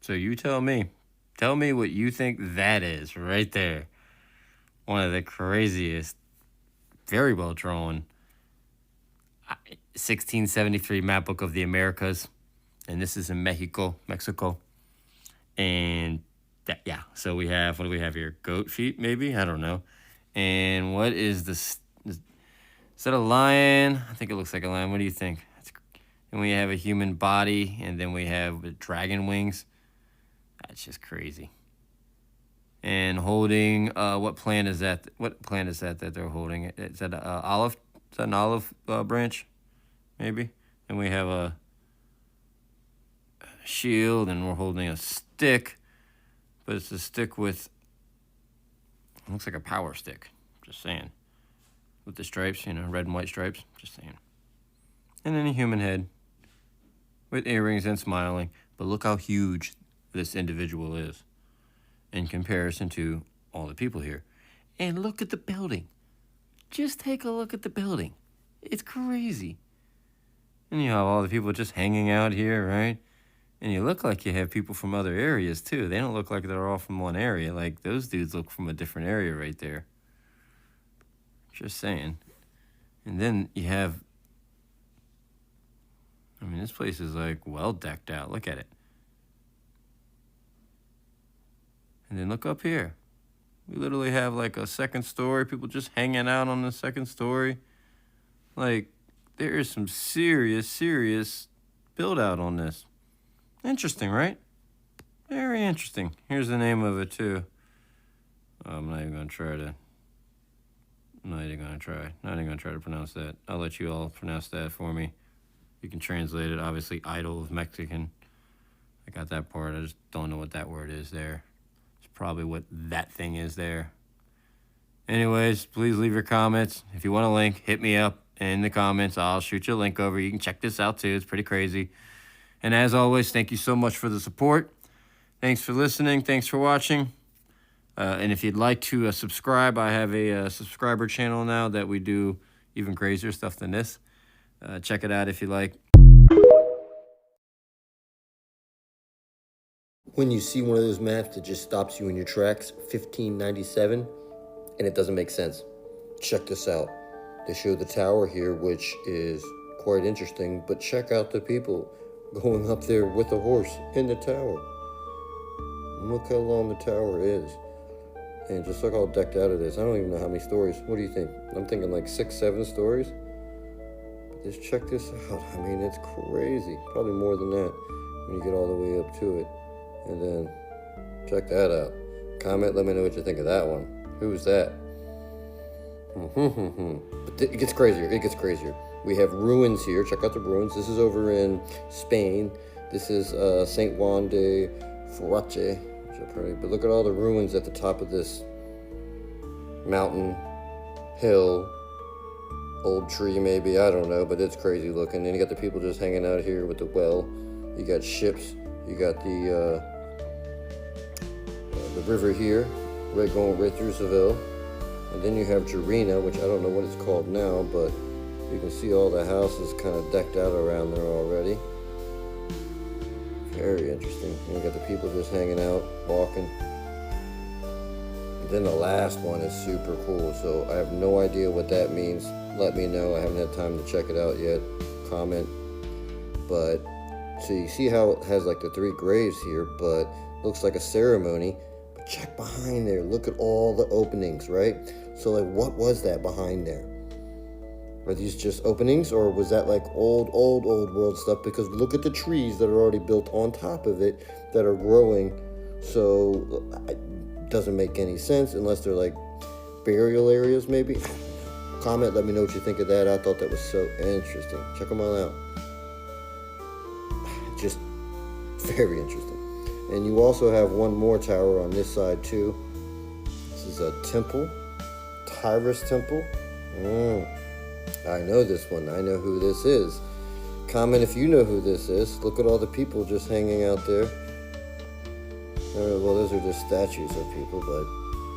So you tell me. Tell me what you think that is right there. One of the craziest, very well drawn 1673 map book of the Americas. And this is in Mexico. And yeah, so we have, what do we have here? Goat feet, maybe? I don't know. And what is this? Is that a lion? I think it looks like a lion. What do you think? And we have a human body, and then we have dragon wings. That's just crazy. And holding, what plant is that? What plant is that they're holding? Is that olive? Is that an olive branch? Maybe. And we have a shield, and we're holding a stick, but it's a stick with, it looks like a power stick. Just saying. With the stripes, red and white stripes. Just saying. And then a human head with earrings and smiling. But look how huge this individual is in comparison to all the people here. And look at the building. Just take a look at the building. It's crazy. And you have all the people just hanging out here, right? And you look like you have people from other areas too. They don't look like they're all from one area. Like those dudes look from a different area right there. Just saying. And then you have, I mean, this place is like well decked out. Look at it. And then look up here. We literally have like a second story. People just hanging out on the second story. Like, there is some serious build out on this. Interesting, right? Very interesting. Here's the name of it too. I'm not even gonna try to. Not even gonna try to pronounce that. I'll let you all pronounce that for me. You can translate it. Obviously, idol of Mexican. I got that part. I just don't know what that word is there. It's probably what that thing is there. Anyways, please leave your comments. If you want a link, hit me up in the comments. I'll shoot you a link over. You can check this out too. It's pretty crazy. And as always, thank you so much for the support. Thanks for listening. Thanks for watching. And if you'd like to subscribe, I have a subscriber channel now that we do even crazier stuff than this. Check it out if you like. When you see one of those maps that just stops you in your tracks, 1597, and it doesn't make sense, check this out. They show the tower here, which is quite interesting, but check out the people going up there with a horse in the tower. Look how long the tower is. And just look how decked out it is. I don't even know how many stories. What do you think? I'm thinking like 6, 7 stories. But just check this out. I mean, it's crazy. Probably more than that when you get all the way up to it. And then check that out. Comment, let me know what you think of that one. Who's that? But it gets crazier. It gets crazier. We have ruins here. Check out the ruins. This is over in Spain. This is St. Juan de Foroche. But look at all the ruins at the top of this mountain, hill, old tree maybe, I don't know, but it's crazy looking. And you got the people just hanging out here with the well. You got ships. You got the river here, going right through Seville. And then you have Jarina, which I don't know what it's called now, but you can see all the houses kind of decked out around there already. Very interesting. And you got the people just hanging out, walking. And then the last one is super cool, so I have no idea what that means. Let me know. I haven't had time to check it out yet. Comment. But, so you see how it has like the 3 graves here, but looks like a ceremony. But check behind there. Look at all the openings, right? So like, what was that behind there? Are these just openings, or was that like old world stuff? Because look at the trees that are already built on top of it that are growing. So it doesn't make any sense unless they're like burial areas maybe. Comment, let me know what you think of that. I thought that was so interesting. Check them all out. Just very interesting. And you also have one more tower on this side too. This is a temple, Tyrus Temple. I know this one. I know who this is. Comment if you know who this is. Look at all the people just hanging out there. Well, those are just statues of people, but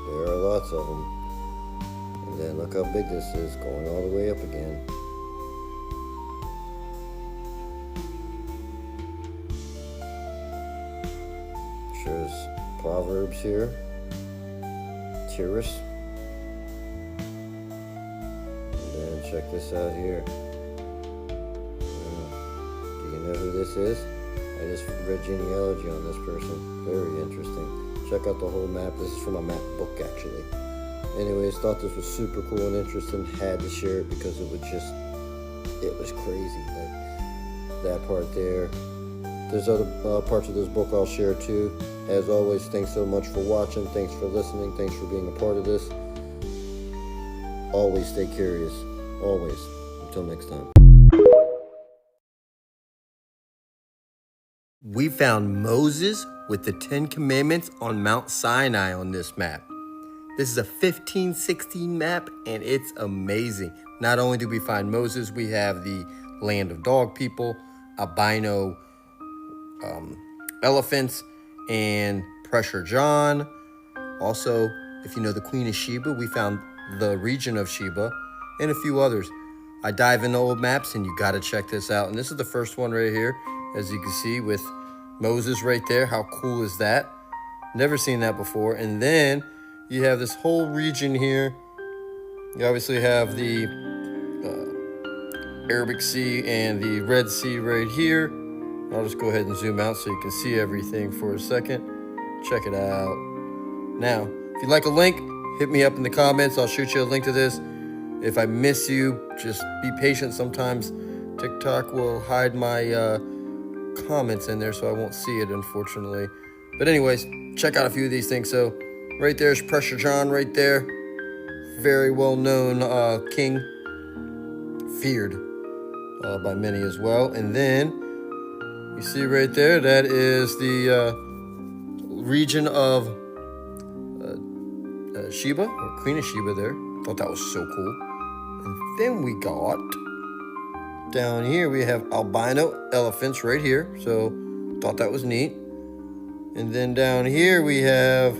there are lots of them. And then look how big this is, going all the way up again. Shows Proverbs here. Tyrus. And then check this out here. Do you know who this is? I just read genealogy on this person. Very interesting. Check out the whole map. This is from a map book, actually. Anyways, thought this was super cool and interesting. Had to share it because it was crazy. Like that part there. There's other parts of this book I'll share too. As always, thanks so much for watching. Thanks for listening. Thanks for being a part of this. Always stay curious. Always. Until next time. We found Moses with the 10 Commandments on Mount Sinai on this map. This is a 1516 map, and it's amazing. Not only do we find Moses, we have the land of dog people, albino elephants, and Pressure John. Also, if you know the Queen of Sheba, we found the region of Sheba and a few others. I dive into old maps, and you got to check this out. And this is the first one right here, as you can see, with Moses right there. How cool is that? Never seen that before. And then you have this whole region here. You obviously have the Arabic Sea and the Red Sea right here. I'll just go ahead and zoom out so you can see everything for a second. Check it out. Now, if you'd like a link, hit me up in the comments. I'll shoot you a link to this. If I miss you, just be patient. Sometimes TikTok will hide my comments in there, so I won't see it, unfortunately. But anyways, check out a few of these things. So right there's Pressure John right there. Very well-known king. Feared by many as well. And then you see right there, that is the region of Sheba, or Queen of Sheba there. Thought that was so cool. And then we got, down here we have albino elephants right here. So thought that was neat. And then down here we have,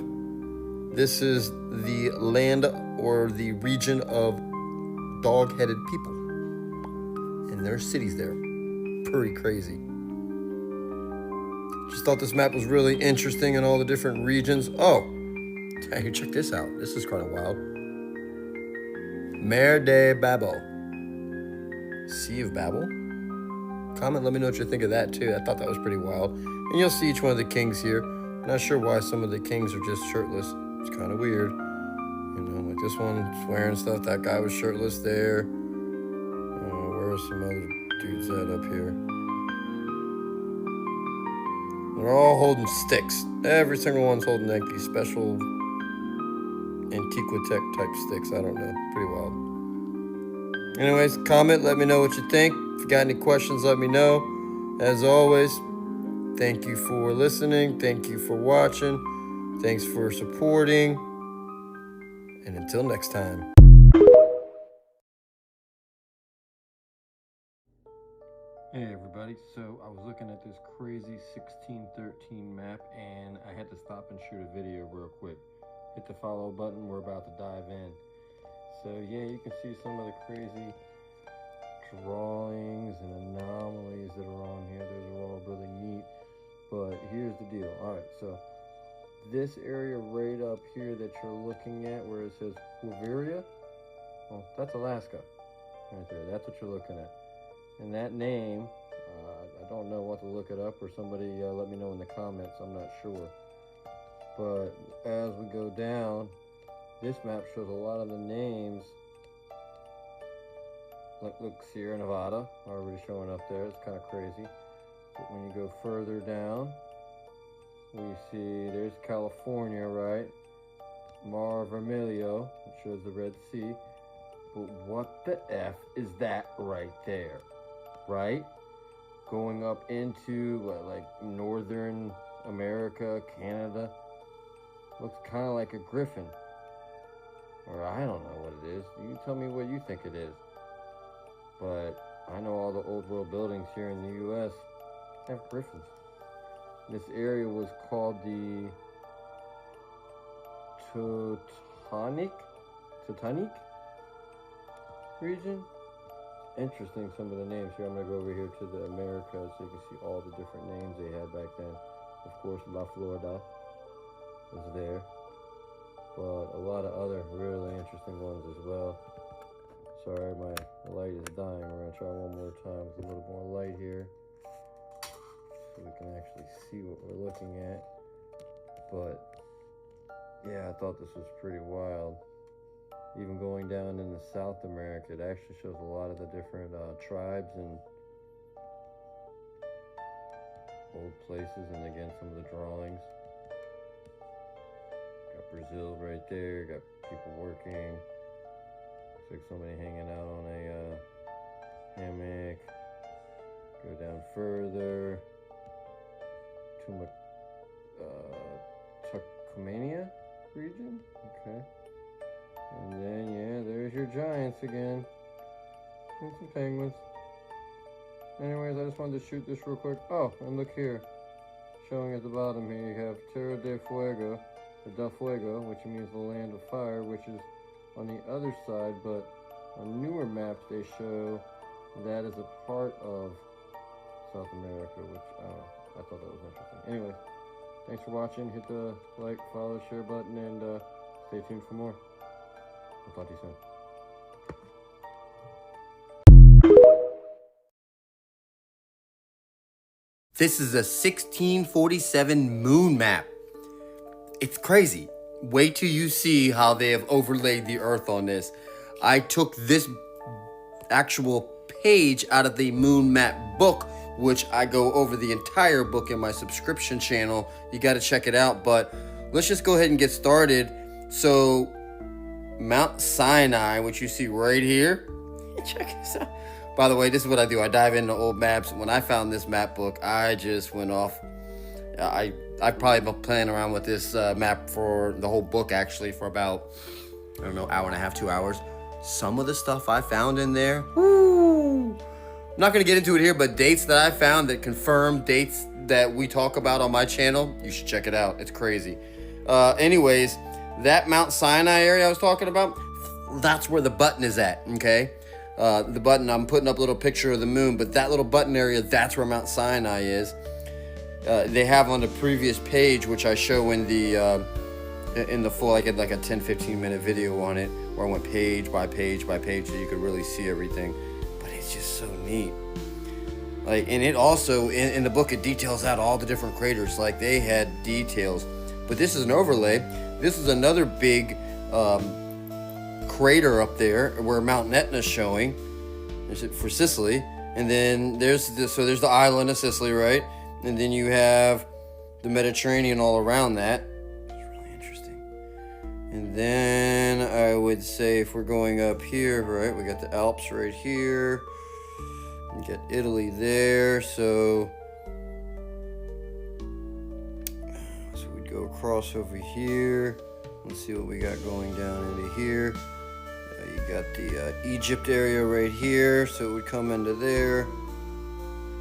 this is the land or the region of dog-headed people. And there's cities there. Pretty crazy. Just thought this map was really interesting in all the different regions. Oh, hey, check this out. This is kind of wild. Mer de Babel. Sea of Babel. Comment, let me know what you think of that too. I thought that was pretty wild. And you'll see each one of the kings here. Not sure why some of the kings are just shirtless. It's kind of weird. You know, like this one swearing stuff. That guy was shirtless there. Where are some other dudes at up here? They're all holding sticks. Every single one's holding like these special Antiquitech type sticks. I don't know. Pretty wild. Anyways, comment. Let me know what you think. If you got any questions, let me know. As always, thank you for listening. Thank you for watching. Thanks for supporting. And until next time. Hey everybody, so I was looking at this crazy 1613 map and I had to stop and shoot a video real quick. Hit the follow button, we're about to dive in. So yeah, you can see some of the crazy drawings and anomalies that are on here. Those are all really neat, but here's the deal. Alright, so this area right up here that you're looking at where it says Wolveria, well, that's Alaska right there. That's what you're looking at. And that name, I don't know what to look it up, or somebody let me know in the comments, I'm not sure. But as we go down, this map shows a lot of the names. Look, Sierra Nevada already showing up there. It's kind of crazy. But when you go further down, we see there's California, right? Mar Vermelho, which shows the Red Sea. But what the F is that right there? Right? Going up into what, like Northern America, Canada. Looks kind of like a griffin. Or I don't know what it is. You tell me what you think it is. But I know all the old world buildings here in the US have griffins. This area was called the Teutonic region. Interesting, some of the names here. I'm going to go over here to the Americas so you can see all the different names they had back then. Of course, La Florida is there. But a lot of other really interesting ones as well. Sorry, my light is dying. We're going to try one more time with a little more light here, so we can actually see what we're looking at. But yeah, I thought this was pretty wild. Even going down into South America, it actually shows a lot of the different tribes and old places, and again, some of the drawings. Got Brazil right there, got people working. Looks like somebody hanging out on a hammock. Go down further. Tucumania region? Okay. And then, yeah, there's your giants again. And some penguins. Anyways, I just wanted to shoot this real quick. Oh, and look here. Showing at the bottom here, you have Terra del Fuego, or Del Fuego, which means the land of fire, which is on the other side, but on newer maps they show that is a part of South America, which I thought that was interesting. Anyways, thanks for watching. Hit the like, follow, share button, and stay tuned for more. I'll talk to you soon. This is a 1647 moon map. It's crazy. Wait till you see how they have overlaid the earth on this. I took this actual page out of the moon map book, which I go over the entire book in my subscription channel. You got to check it out, but let's just go ahead and get started. So Mount Sinai, which you see right here. Check this out. By the way, this is what I do. I dive into old maps. When I found this map book, I just went off. I've probably been playing around with this map for the whole book, actually, for about, I don't know, hour and a half, 2 hours. Some of the stuff I found in there, woo! I'm not going to get into it here, but dates that I found that confirm dates that we talk about on my channel, you should check it out. It's crazy. Anyways, that Mount Sinai area I was talking about, that's where the button is at, okay? The button, I'm putting up a little picture of the moon, but that little button area, that's where Mount Sinai is. They have on the previous page, which I show in the full, I did like a 10-15 minute video on it, where I went page by page by page, so you could really see everything. But it's just so neat. Like, and it also, in the book, it details out all the different craters. Like, they had details. But this is an overlay. This is another big crater up there where Mount Etna is showing. There's it for Sicily. And then there's the island of Sicily, right? And then you have the Mediterranean all around that. It's really interesting. And then I would say if we're going up here, right, we got the Alps right here. We got Italy there. So we'd go across over here. Let's see what we got going down into here. You got the Egypt area right here, so it would come into there.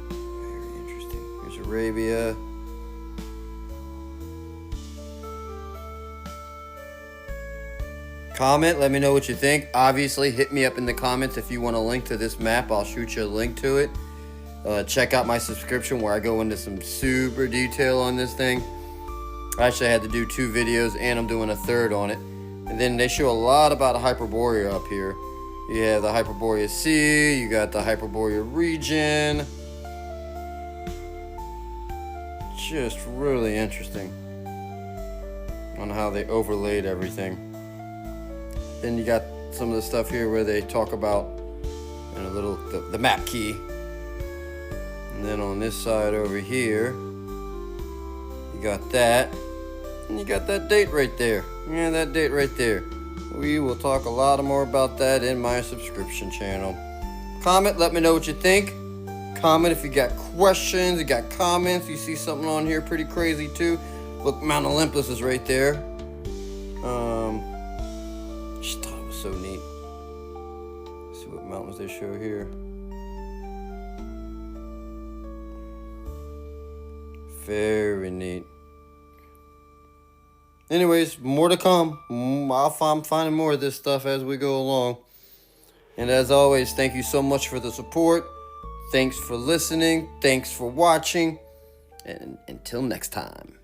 Very interesting. Here's Arabia. Comment, let me know what you think. Obviously, hit me up in the comments if you want a link to this map. I'll shoot you a link to it. Check out my subscription where I go into some super detail on this thing. Actually, I had to do 2 videos, and I'm doing a third on it. And then they show a lot about Hyperborea up here. You have the Hyperborea Sea, you got the Hyperborea region. Just really interesting on how they overlaid everything. Then you got some of the stuff here where they talk about the map key. And then on this side over here, you got that. And you got that date right there. Yeah, that date right there. We will talk a lot more about that in my subscription channel. Comment, let me know what you think. Comment if you got questions, you got comments, you see something on here pretty crazy too. Look, Mount Olympus is right there. Just thought it was so neat. Let's see what mountains they show here. Very neat. Anyways, more to come. I'm finding more of this stuff as we go along. And as always, thank you so much for the support. Thanks for listening. Thanks for watching. And until next time.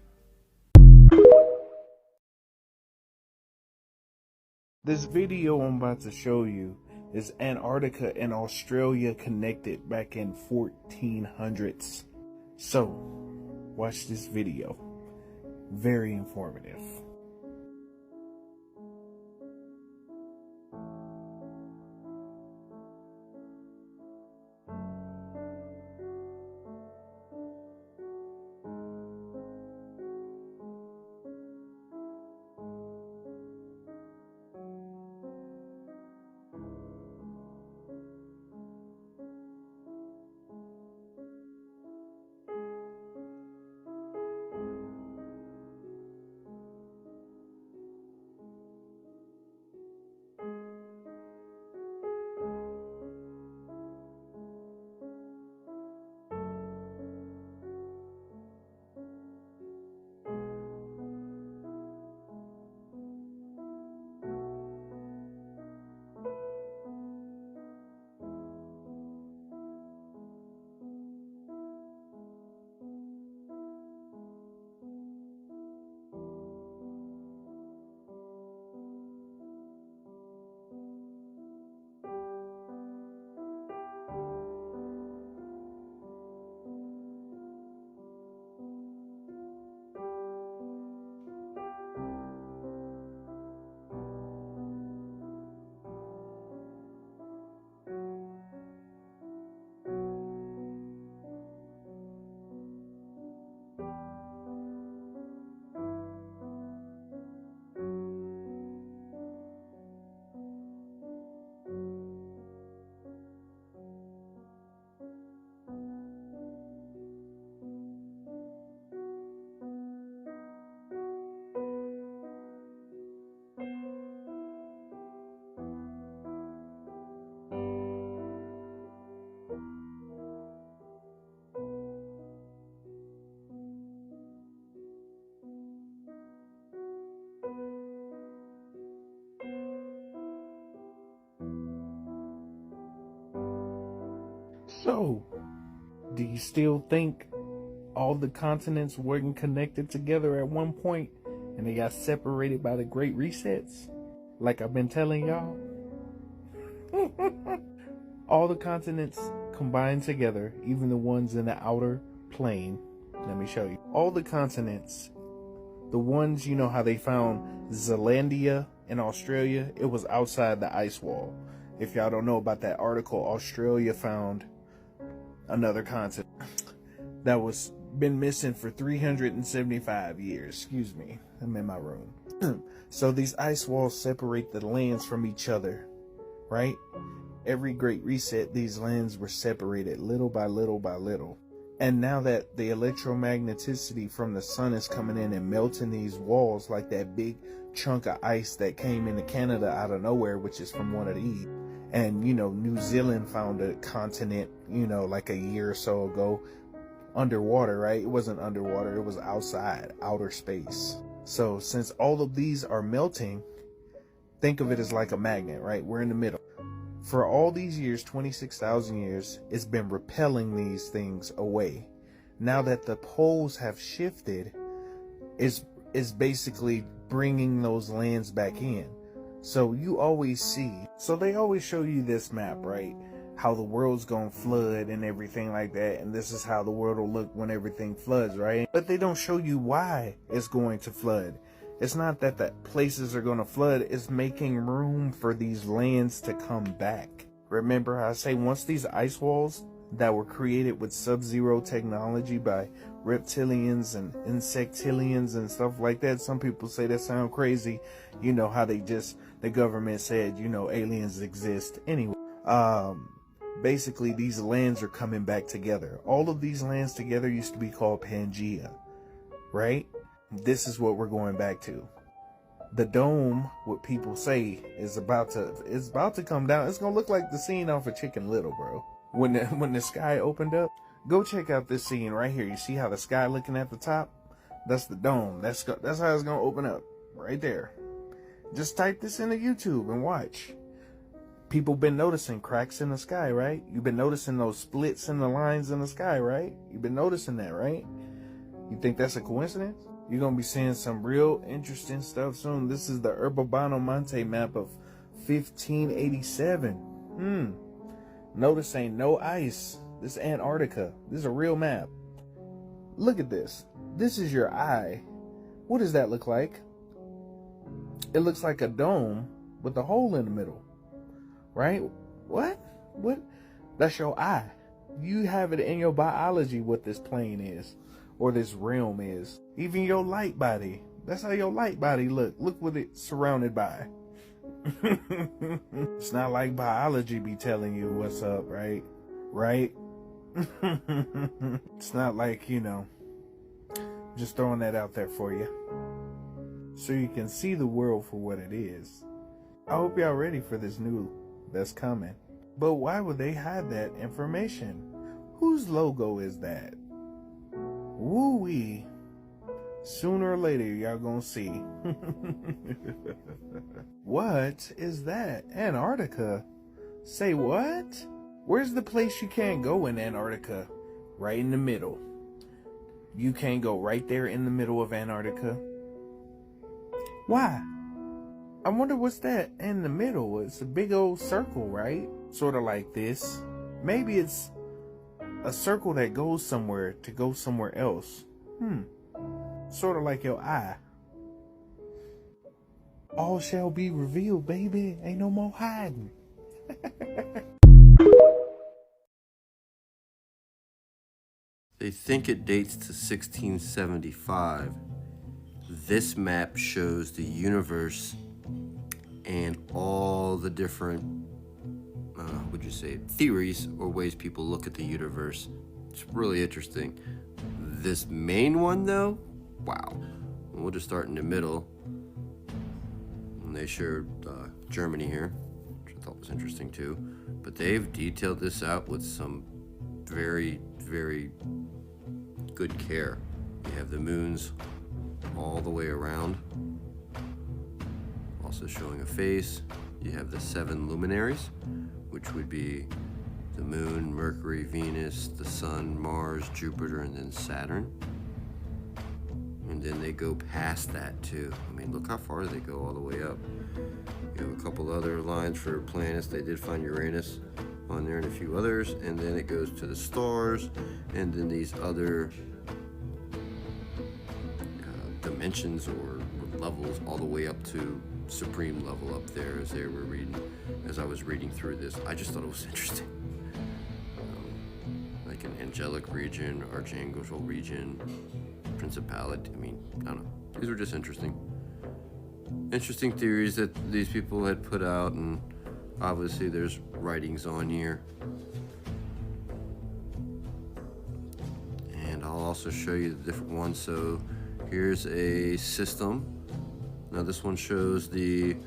This video I'm about to show you is Antarctica and Australia connected back in 1400s. So, watch this video. Very informative. So, do you still think all the continents weren't connected together at one point and they got separated by the Great Resets? Like I've been telling y'all? All the continents combined together, even the ones in the outer plane. Let me show you. All the continents, the ones, you know how they found Zealandia in Australia? It was outside the ice wall. If y'all don't know about that article, Australia found another continent that was been missing for 375 years. Excuse me, I'm in my room. So these ice walls separate the lands from each other, right? Every Great Reset, these lands were separated little by little by little. And now that the electromagneticity from the sun is coming in and melting these walls, like that big chunk of ice that came into Canada out of nowhere, which is from one of these. And, you know, New Zealand found a continent, you know, like a year or so ago, underwater, right? It wasn't underwater, it was outside, outer space. So since all of these are melting, think of it as like a magnet, right? We're in the middle. For all these years, 26,000 years, it's been repelling these things away. Now that the poles have shifted, is basically bringing those lands back in. So you always see, so they always show you this map, right? How the world's gonna flood and everything like that, and this is how the world will look when everything floods, right? But they don't show you why it's going to flood. It's not that the places are gonna flood, it's making room for these lands to come back. Remember how I say once these ice walls that were created with sub-zero technology by reptilians and insectilians and stuff like that, some people say that sound crazy, you know how the government said, you know, aliens exist anyway. Basically these lands are coming back together. All of these lands together used to be called Pangea, right? This is what we're going back to. The dome, what people say, is about to come down. It's gonna look like the scene off of Chicken Little, bro. When the sky opened up, go check out this scene right here. You see how the sky looking at the top? That's the dome. That's how it's gonna open up, right there. Just type this into YouTube and watch. People been noticing cracks in the sky, right? You've been noticing those splits in the lines in the sky, right? You've been noticing that, right? You think that's a coincidence? You're gonna be seeing some real interesting stuff soon. This is the Urbano Monte map of 1587. Notice ain't no ice. This is Antarctica. This is a real map. Look at this. This is your eye. What does that look like? It looks like a dome with a hole in the middle. Right? What? That's your eye. You have it in your biology what this plane is, or this realm is. Even your light body. That's how your light body look. Look what it's surrounded by. It's not like biology be telling you what's up, right? Right? It's not like, just throwing that out there for you. So you can see the world for what it is. I hope y'all ready for this new that's coming. But why would they hide that information? Whose logo is that? Woo-wee. Sooner or later, y'all gonna see. What is that? Antarctica? Say what? Where's the place you can't go in Antarctica? Right in the middle. You can't go right there in the middle of Antarctica. Why? I wonder what's that in the middle. It's a big old circle, right? Sort of like this. Maybe it's a circle that goes somewhere to go somewhere else. Sort of like your eye. All shall be revealed, baby. Ain't no more hiding. They think it dates to 1675. This map shows the universe and all the different, theories or ways people look at the universe. It's really interesting. This main one, though, wow. We'll just start in the middle. And they showed Germany here, which I thought was interesting too. But they've detailed this out with some very, very good care. You have the moons all the way around. Also showing a face. You have the 7 luminaries, which would be the moon, Mercury, Venus, the sun, Mars, Jupiter, and then Saturn. And then they go past that too. I mean, look how far they go all the way up. You have a couple other lines for planets. They did find Uranus on there and a few others. And then it goes to the stars, and then these other dimensions or levels all the way up to supreme level up there as I was reading through this. I just thought it was interesting. Like an angelic region, archangel region, principality. I mean, I don't know. These were just interesting theories that these people had put out, and obviously there's writings on here. And I'll also show you the different ones. So here's a system. Now this one shows the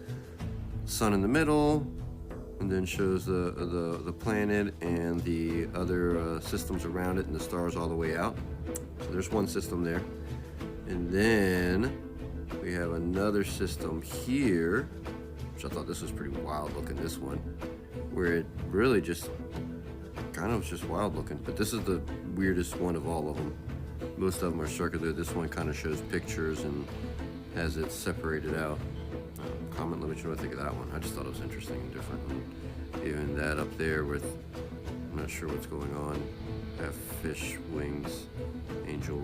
sun in the middle, and then shows the planet and the other systems around it, and the stars all the way out. So there's one system there. And then we have another system here, which I thought this was pretty wild looking, this one, where it really just kind of just wild looking. But this is the weirdest one of all of them. Most of them are circular. This one kind of shows pictures and has it separated out. Comment, let me know what I think of that one. I just thought it was interesting and different. And even that up there with, I'm not sure what's going on. Have fish wings, angel.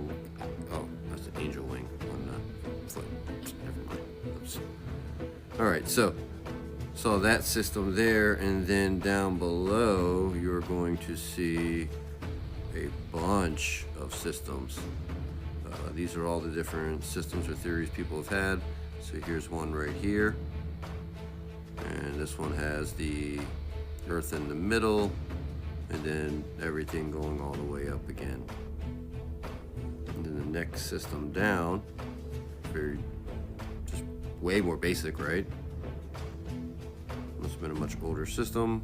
Oh, that's an angel wing on the foot. Never mind. Oops. All right, so that system there, and then down below you're going to see a bunch of systems. These are all the different systems or theories people have had. So here's one right here, and this one has the Earth in the middle, and then everything going all the way up again. And then the next system down, just way more basic, right? Must have been a much older system.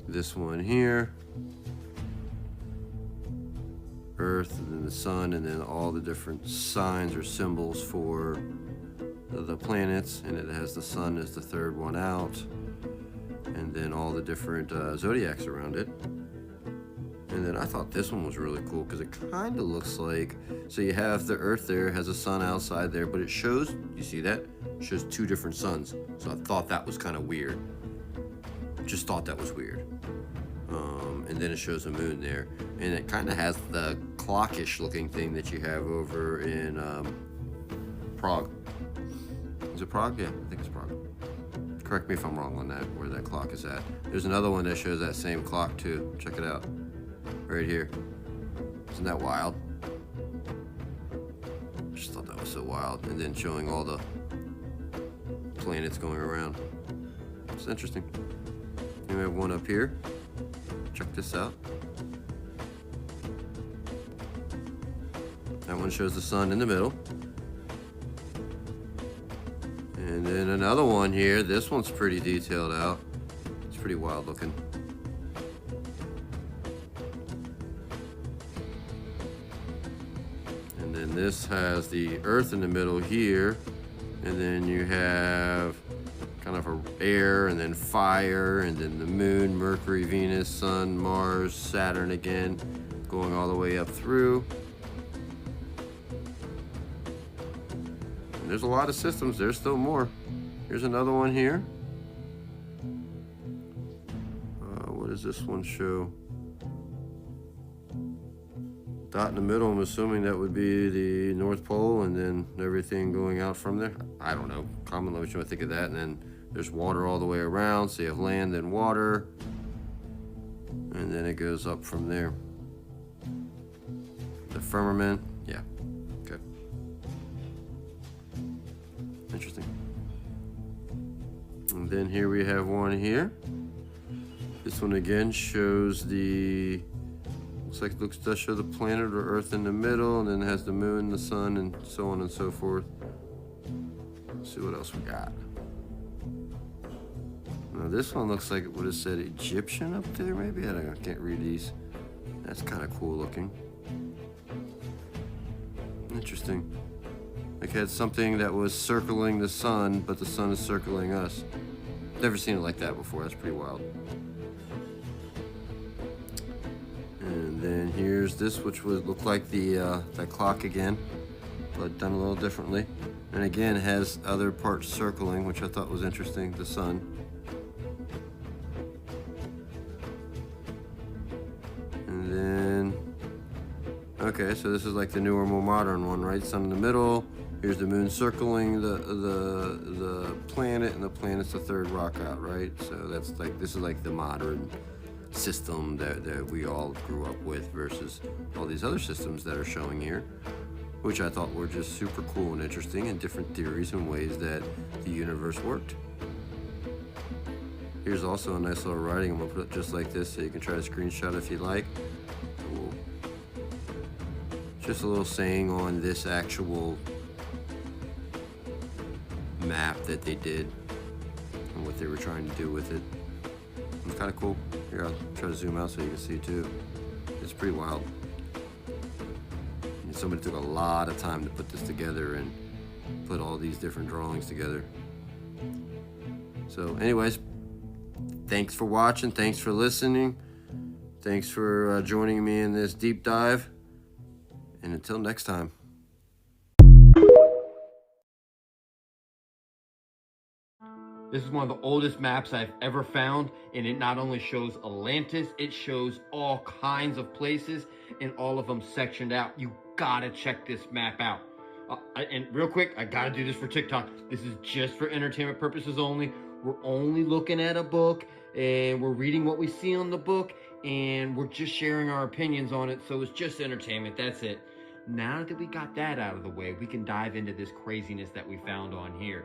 This one here, Earth, and then the sun, and then all the different signs or symbols for the planets, and it has the sun as the third one out, and then all the different zodiacs around it. And then I thought this one was really cool because it kind of looks like, so you have the Earth there, has a sun outside there, but it shows, you see that? It shows two different suns. So I thought that was kind of weird. Just thought that was weird. And then it shows a moon there. And it kind of has the clockish looking thing that you have over in Prague. Is it Prague? Yeah, I think it's Prague. Correct me if I'm wrong on that, where that clock is at. There's another one that shows that same clock too. Check it out. Right here. Isn't that wild? Just thought that was so wild. And then showing all the planets going around. It's interesting. And we have one up here. Check this out. That one shows the sun in the middle. And then another one here. This one's pretty detailed out. It's pretty wild looking. And then this has the Earth in the middle here. And then you have kind of a air and then fire and then the moon, Mercury, Venus, Sun, Mars, Saturn again, going all the way up through. And there's a lot of systems. There's still more. Here's another one here. What does this one show? Dot in the middle, I'm assuming that would be the North Pole, and then everything going out from there. I don't know. Comment below what you think of that. And then there's water all the way around, so you have land and water. And then it goes up from there. The firmament, yeah, okay. Interesting. And then here we have one here. This one again shows the, looks like it does show the planet or Earth in the middle, and then it has the moon, the sun, and so on and so forth. Let's see what else we got. Now this one looks like it would have said Egyptian up there, maybe? I don't know, I can't read these. That's kind of cool looking. Interesting. Like it had something that was circling the sun, but the sun is circling us. Never seen it like that before. That's pretty wild. And then here's this, which would look like the that clock again, but done a little differently. And again, has other parts circling, which I thought was interesting. The sun. And then, okay, so this is like the newer, more modern one, right? Sun in the middle. Here's the moon circling the planet, and the planet's the third rock out, right? So that's like, this is like the modern system that we all grew up with versus all these other systems that are showing here, which I thought were just super cool and interesting, and different theories and ways that the universe worked. Here's also a nice little writing. I'm gonna put it just like this so you can try to screenshot if you like. Cool. Just a little saying on this actual map that they did and what they were trying to do with it. It's kind of cool. Here, I'll try to zoom out so you can see too. It's pretty wild. And somebody took a lot of time to put this together and put all these different drawings together. So anyways, thanks for watching. Thanks for listening. Thanks for joining me in this deep dive. And until next time. This is one of the oldest maps I've ever found, and it not only shows Atlantis, it shows all kinds of places, and all of them sectioned out. You gotta check this map out. And real quick, I gotta do this for TikTok. This is just for entertainment purposes only. We're only looking at a book, and we're reading what we see on the book, and we're just sharing our opinions on it, so it's just entertainment, that's it. Now that we got that out of the way, we can dive into this craziness that we found on here.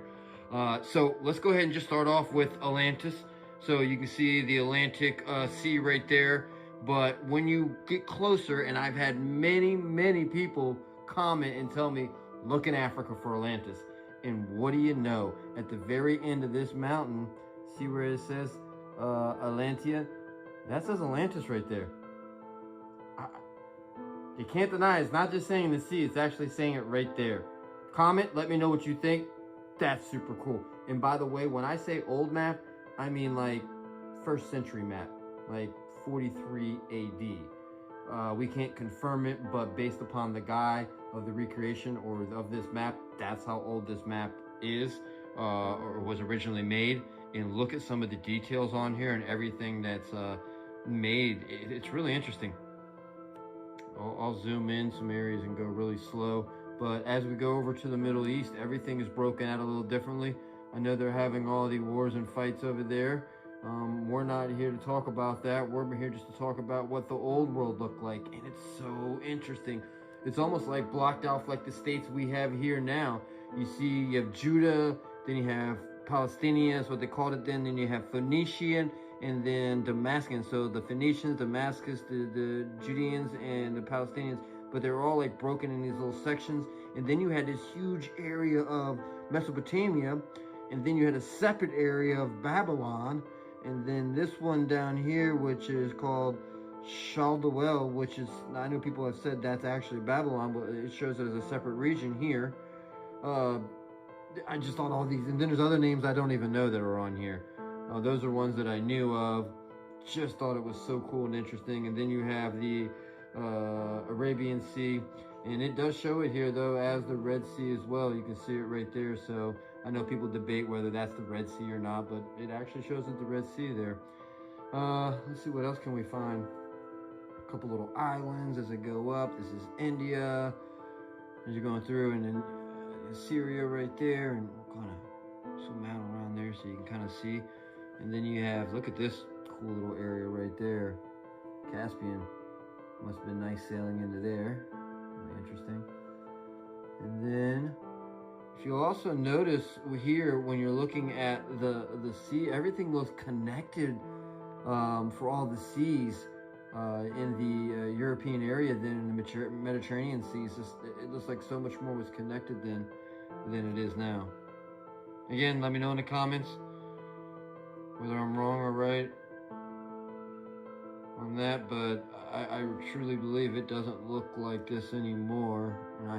So let's go ahead and just start off with Atlantis. So you can see the Atlantic Sea right there. But when you get closer, and I've had many people comment and tell me, look in Africa for Atlantis. And what do you know? At the very end of this mountain, see where it says Atlantia? That says Atlantis right there. You can't deny it's not just saying the sea, it's actually saying it right there. Comment, let me know what you think. That's super cool. And by the way, when I say old map, I mean like 1st century map, like 43 AD. We can't confirm it, but based upon the guy of the recreation or of this map, that's how old this map is, or was originally made. And look at some of the details on here and everything that's made. It's really interesting. I'll zoom in some areas and go really slow. But as we go over to the Middle East, everything is broken out a little differently. I know they're having all the wars and fights over there. We're not here to talk about that. We're here just to talk about what the old world looked like. And it's so interesting. It's almost like blocked off like the states we have here now. You see, you have Judah, then you have Palestinians, what they called it then you have Phoenician, and then Damascus. So the Phoenicians, Damascus, the Judeans, and the Palestinians, but they're all like broken in these little sections. And then you had this huge area of Mesopotamia, and then you had a separate area of Babylon, and then this one down here, which is called Shalduel, which is, I know people have said that's actually Babylon, but it shows it as a separate region here. I just thought all these, and then there's other names I don't even know that are on here. Those are ones that I knew of. Just thought it was so cool and interesting. And then you have the Arabian Sea, and it does show it here though as the Red Sea as well. You can see it right there. So I know people debate whether that's the Red Sea or not, but it actually shows it the Red Sea there. Let's see, what else can we find? A couple little islands as they go up. This is India as you're going through, and then Syria right there, and we'll kind of zoom out around there so you can kind of see. And then you have, look at this cool little area right there, Caspian. Must have been nice sailing into there. Really interesting. And then if you'll also notice here, when you're looking at the sea, everything looks connected for all the seas in the European area than in the Mediterranean seas. It looks like so much more was connected than it is now. Again, let me know in the comments whether I'm wrong or right on that, but I truly believe it doesn't look like this anymore. And I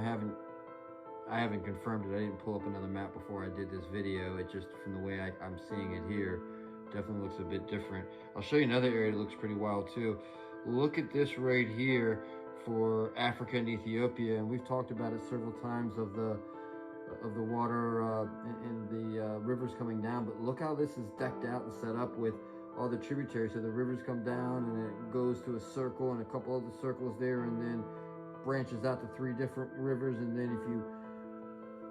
haven't confirmed it. I didn't pull up another map before I did this video. It just, from the way I'm seeing it here, definitely looks a bit different. I'll show you another area that looks pretty wild too. Look at this right here for Africa and Ethiopia, and we've talked about it several times of the water and the rivers coming down. But look how this is decked out and set up with all the tributaries. So the rivers come down and it goes to a circle and a couple other circles there, and then branches out to 3 different rivers. And then if you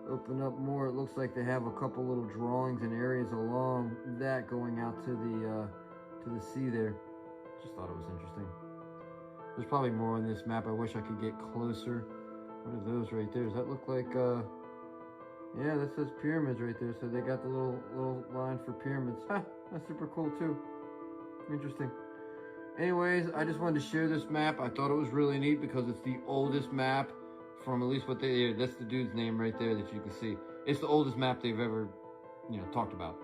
open up more, it looks like they have a couple little drawings and areas along that going out to the sea there. Just thought it was interesting. There's probably more on this map. I wish I could get closer. What are those right there? Does that look like yeah, that says pyramids right there. So they got the little line for pyramids. Ha, that's super cool too. Interesting. Anyways, I just wanted to share this map. I thought it was really neat because it's the oldest map from at least what they, that's the dude's name right there that you can see. It's the oldest map they've ever, talked about.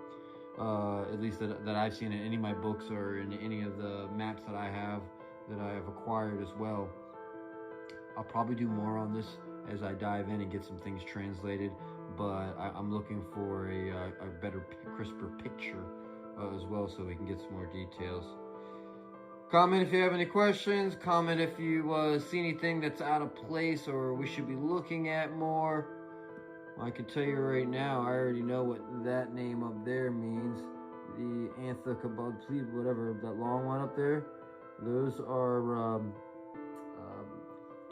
At least that I've seen in any of my books or in any of the maps that I have acquired as well. I'll probably do more on this as I dive in and get some things translated, but I'm looking for a better, crisper picture as well, so we can get some more details. Comment if you have any questions. Comment if you see anything that's out of place or we should be looking at more. Well, I can tell you right now, I already know what that name up there means. The Anthocabod, whatever, that long one up there. Those are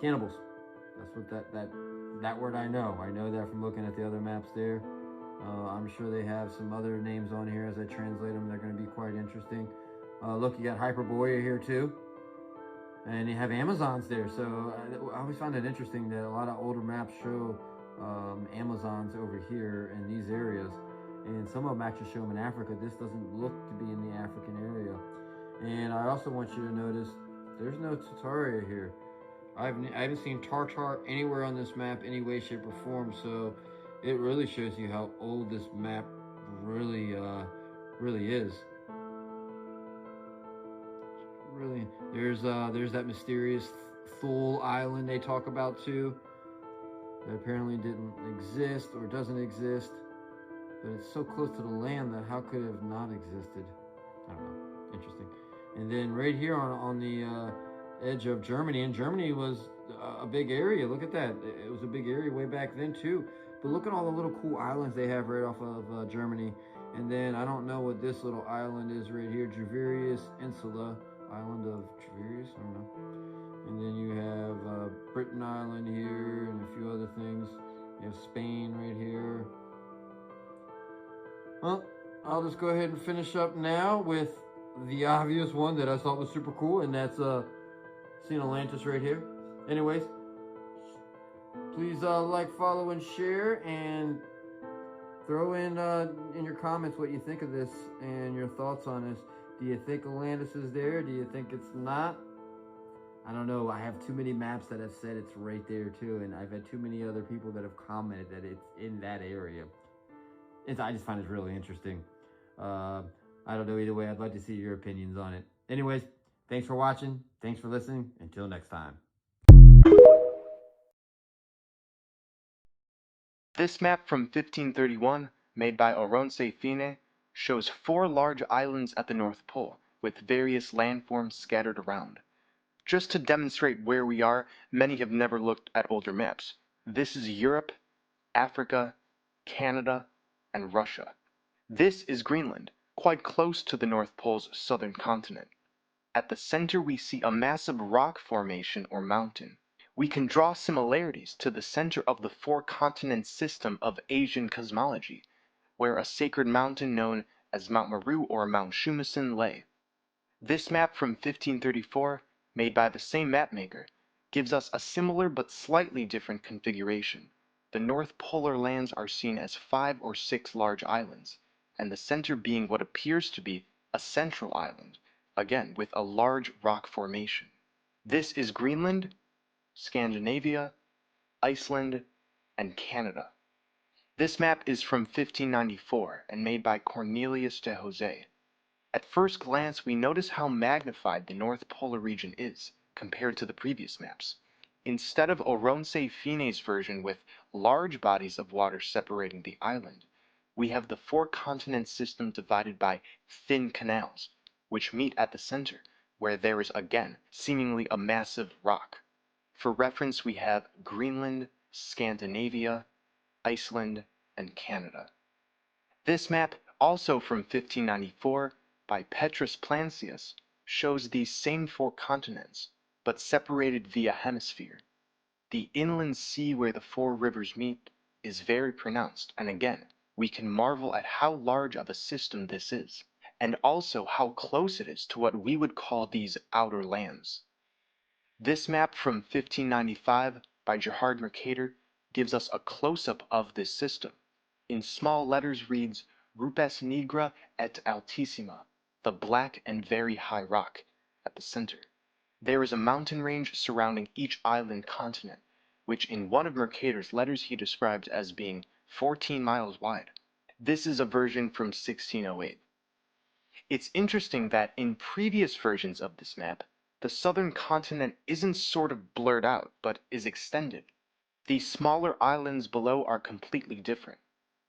cannibals. That's what that word I know. I know that from looking at the other maps there. I'm sure they have some other names on here as I translate them. They're going to be quite interesting. Look, you got Hyperborea here too. And you have Amazons there. So I always find it interesting that a lot of older maps show Amazons over here in these areas. And some of them actually show them in Africa. This doesn't look to be in the African area. And I also want you to notice there's no Tartaria here. I haven't seen Tartar anywhere on this map, any way, shape, or form. So it really shows you how old this map really is. Really, there's that mysterious Thule Island they talk about too, that apparently didn't exist or doesn't exist, but it's so close to the land that how could it have not existed? I don't know. Interesting. And then right here on the edge of Germany, and Germany was a big area. Look at that. It was a big area way back then too. But look at all the little cool islands they have right off of Germany. And then I don't know what this little island is right here, Javerius Insula, island of Javerius. I don't know. And then you have Britain Island here, and a few other things. You have Spain right here. Well, I'll just go ahead and finish up now with the obvious one that I thought was super cool, and that's seeing Atlantis right here. Anyways, please like, follow, and share, and throw in your comments what you think of this and your thoughts on this. Do you think Atlantis is there? Do you think it's not? I don't know. I have too many maps that have said it's right there too, and I've had too many other people that have commented that it's in that area. I just find it really interesting. I don't know. Either way, I'd like to see your opinions on it. Anyways, thanks for watching. Thanks for listening. Until next time. This map from 1531, made by Oronce Fine, shows 4 large islands at the North Pole, with various landforms scattered around. Just to demonstrate where we are, many have never looked at older maps. This is Europe, Africa, Canada, and Russia. This is Greenland, quite close to the North Pole's southern continent. At the center we see a massive rock formation or mountain. We can draw similarities to the center of the 4-continent system of Asian cosmology, where a sacred mountain known as Mount Meru or Mount Shumasen lay. This map from 1534, made by the same mapmaker, gives us a similar but slightly different configuration. The North Polar lands are seen as 5 or 6 large islands, and the center being what appears to be a central island, again with a large rock formation. This is Greenland, Scandinavia, Iceland, and Canada. This map is from 1594 and made by Cornelius de Jose. At first glance, we notice how magnified the North Polar region is compared to the previous maps. Instead of Oronce Fine's version with large bodies of water separating the island, we have the 4-continent system divided by thin canals, which meet at the center, where there is again seemingly a massive rock. For reference, we have Greenland, Scandinavia, Iceland, and Canada. This map, also from 1594, by Petrus Plancius, shows these same 4 continents, but separated via hemisphere. The inland sea where the 4 rivers meet is very pronounced, and again, we can marvel at how large of a system this is, and also how close it is to what we would call these outer lands. This map from 1595 by Gerhard Mercator gives us a close-up of this system. In small letters reads Rupes nigra et altissima, the black and very high rock, at the center. There is a mountain range surrounding each island continent, which in one of Mercator's letters he describes as being 14 miles wide. This is a version from 1608. It's interesting that in previous versions of this map, the southern continent isn't sort of blurred out, but is extended. These smaller islands below are completely different.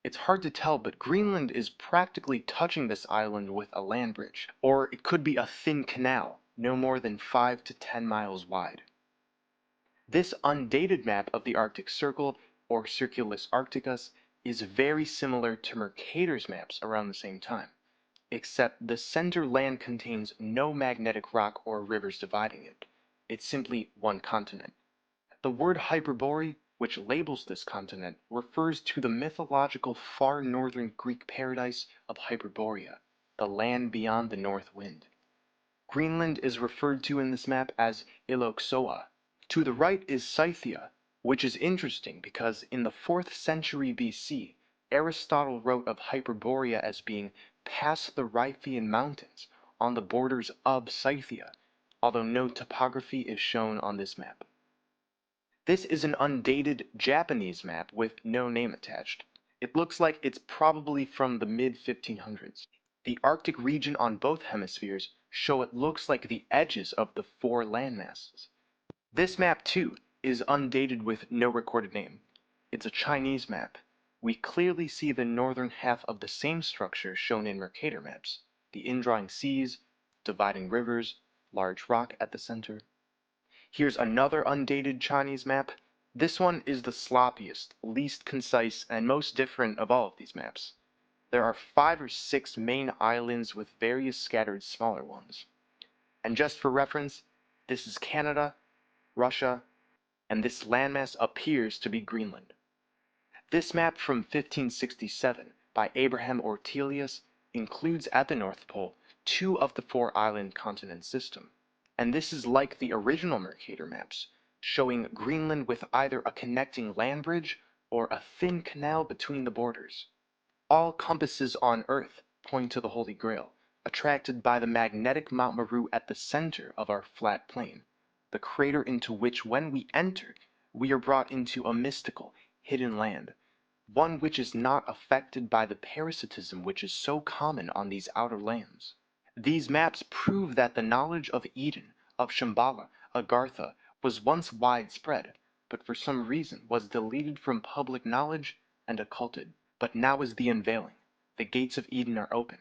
It's hard to tell, but Greenland is practically touching this island with a land bridge, or it could be a thin canal, no more than 5 to 10 miles wide. This undated map of the Arctic Circle, or Circulus Arcticus, is very similar to Mercator's maps around the same time, except the center land contains no magnetic rock or rivers dividing it. It's simply one continent. The word Hyperborea, which labels this continent, refers to the mythological far northern Greek paradise of Hyperborea, the land beyond the north wind. Greenland is referred to in this map as Iloxoa. To the right is Scythia, which is interesting because in the 4th century BC, Aristotle wrote of Hyperborea as being past the Riphean Mountains on the borders of Scythia, although no topography is shown on this map. This is an undated Japanese map with no name attached. It looks like it's probably from the mid-1500s. The Arctic region on both hemispheres show it looks like the edges of the 4 landmasses. This map, too, is undated with no recorded name. It's a Chinese map. We clearly see the northern half of the same structure shown in Mercator maps, the indrawing seas, dividing rivers, large rock at the center. Here's another undated Chinese map. This one is the sloppiest, least concise, and most different of all of these maps. There are 5 or 6 main islands with various scattered smaller ones. And just for reference, this is Canada, Russia, and this landmass appears to be Greenland. This map from 1567 by Abraham Ortelius includes at the North Pole 2 of the 4 island continent system. And this is like the original Mercator maps, showing Greenland with either a connecting land bridge or a thin canal between the borders. All compasses on Earth point to the Holy Grail, attracted by the magnetic Mount Meru at the center of our flat plain, the crater into which when we enter, we are brought into a mystical, hidden land, one which is not affected by the parasitism which is so common on these outer lands. These maps prove that the knowledge of Eden, of Shambhala, Agartha, was once widespread, but for some reason was deleted from public knowledge and occulted. But now is the unveiling. The gates of Eden are open,